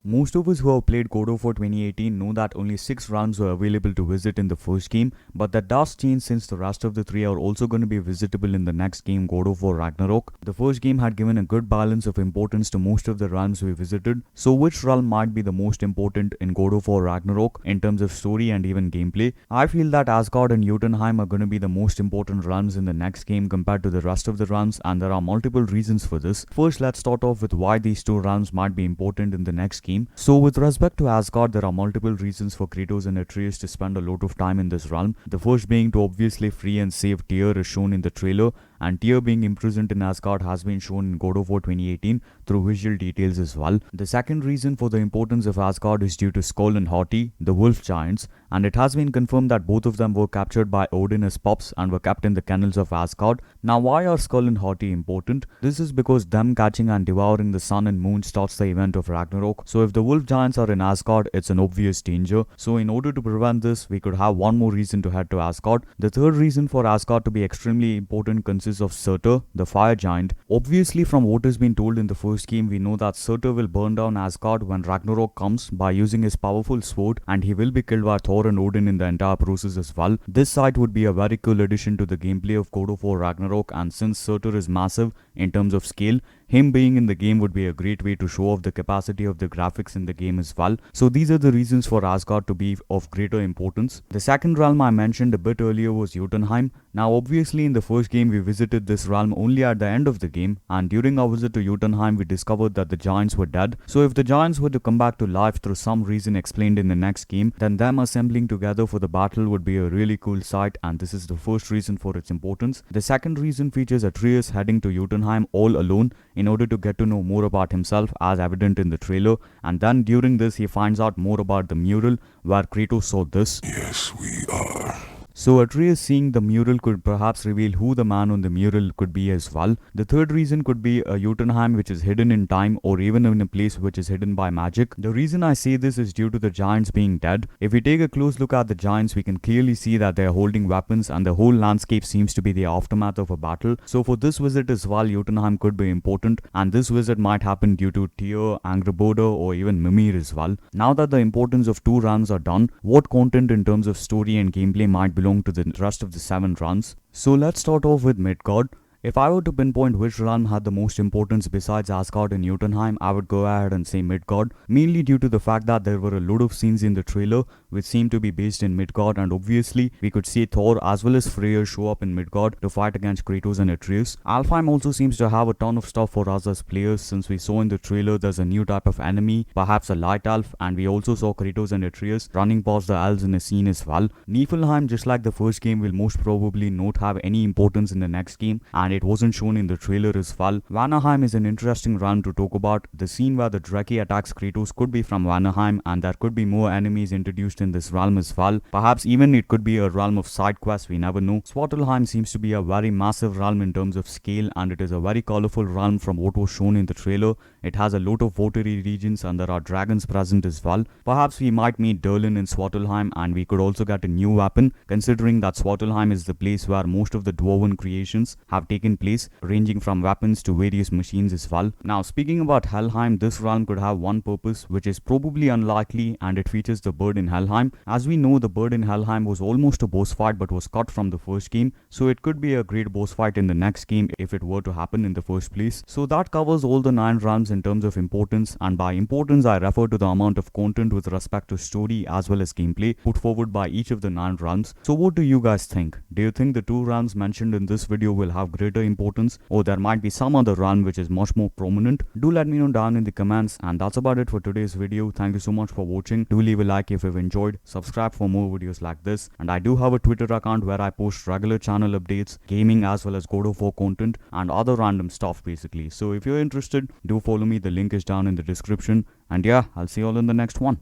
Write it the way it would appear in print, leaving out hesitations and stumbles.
Most of us who have played God of War 2018 know that only 6 realms were available to visit in the first game, but that does change since the rest of the 3 are also going to be visitable in the next game, God of War Ragnarok. The first game had given a good balance of importance to most of the realms we visited, so which realm might be the most important in God of War Ragnarok in terms of story and even gameplay? I feel that Asgard and Jotunheim are going to be the most important realms in the next game compared to the rest of the realms, and there are multiple reasons for this. First, let's start off with why these two realms might be important in the next game. So with respect to Asgard, there are multiple reasons for Kratos and Atreus to spend a lot of time in this realm. The first being to obviously free and save Tyr as shown in the trailer, and Tyr being imprisoned in Asgard has been shown in God of War 2018 through visual details as well. The second reason for the importance of Asgard is due to Skoll and Hati, the wolf giants, and it has been confirmed that both of them were captured by Odin as pups and were kept in the kennels of Asgard. Now why are Skoll and Hati important? This is because them catching and devouring the sun and moon starts the event of Ragnarok. So if the wolf giants are in Asgard, it's an obvious danger. So in order to prevent this, we could have one more reason to head to Asgard. The third reason for Asgard to be extremely important consists of Surtur, the fire giant. Obviously, from what has been told in the first game, we know that Surtur will burn down Asgard when Ragnarok comes by using his powerful sword, and he will be killed by Thor and Odin in the entire process as well. This site would be a very cool addition to the gameplay of God of War Ragnarok, and since Surtur is massive in terms of scale, him being in the game would be a great way to show off the capacity of the graphics in the game as well. So these are the reasons for Asgard to be of greater importance. The second realm I mentioned a bit earlier was Jotunheim. Now obviously in the first game we visited this realm only at the end of the game, and during our visit to Jotunheim we discovered that the giants were dead. So if the giants were to come back to life through some reason explained in the next game, then them assembling together for the battle would be a really cool sight, and this is the first reason for its importance. The second reason features Atreus heading to Jotunheim all alone in order to get to know more about himself as evident in the trailer, and then during this he finds out more about the mural where Kratos saw this. Yes, we are. So Atreus seeing the mural could perhaps reveal who the man on the mural could be as well. The third reason could be a Jotunheim which is hidden in time or even in a place which is hidden by magic. The reason I say this is due to the giants being dead. If we take a close look at the giants, we can clearly see that they are holding weapons and the whole landscape seems to be the aftermath of a battle. So for this visit as well, Jotunheim could be important, and this visit might happen due to Tyr, Angrboda or even Mimir as well. Now that the importance of two realms are done, what content in terms of story and gameplay might belong to the rest of the 7 realms? So let's start off with Midgard. If I were to pinpoint which realm had the most importance besides Asgard and Jotunheim, I would go ahead and say Midgard, mainly due to the fact that there were a lot of scenes in the trailer which seemed to be based in Midgard, and obviously we could see Thor as well as Freyr show up in Midgard to fight against Kratos and Atreus. Alfheim also seems to have a ton of stuff for us as players, since we saw in the trailer there's a new type of enemy, perhaps a light elf, and we also saw Kratos and Atreus running past the elves in a scene as well. Niflheim, just like the first game, will most probably not have any importance in the next game, and it wasn't shown in the trailer as well. Vanaheim is an interesting realm to talk about. The scene where the Drake attacks Kratos could be from Vanaheim, and there could be more enemies introduced in this realm as well. Perhaps even it could be a realm of side quests, we never know. Svartalheim seems to be a very massive realm in terms of scale, and it is a very colorful realm from what was shown in the trailer. It has a lot of watery regions and there are dragons present as well. Perhaps we might meet Durlin in Svartalheim, and we could also get a new weapon, considering that Svartalheim is the place where most of the dwarven creations have taken place, ranging from weapons to various machines as well. Now speaking about Helheim, this realm could have one purpose which is probably unlikely, and it features the bird in Helheim. As we know, the bird in Helheim was almost a boss fight but was cut from the first game, so it could be a great boss fight in the next game if it were to happen in the first place. So that covers all the 9 realms in terms of importance, and by importance I refer to the amount of content with respect to story as well as gameplay put forward by each of the 9 realms. So what do you guys think? Do you think the 2 realms mentioned in this video will have greater importance, or there might be some other realm which is much more prominent? Do let me know down in the comments, and that's about it for today's video. Thank you so much for watching. Do leave a like if you've enjoyed, subscribe for more videos like this, and I do have a Twitter account where I post regular channel updates, gaming as well as God of War content and other random stuff basically. So if you're interested, do follow me. The link is down in the description, and yeah, I'll see you all in the next one.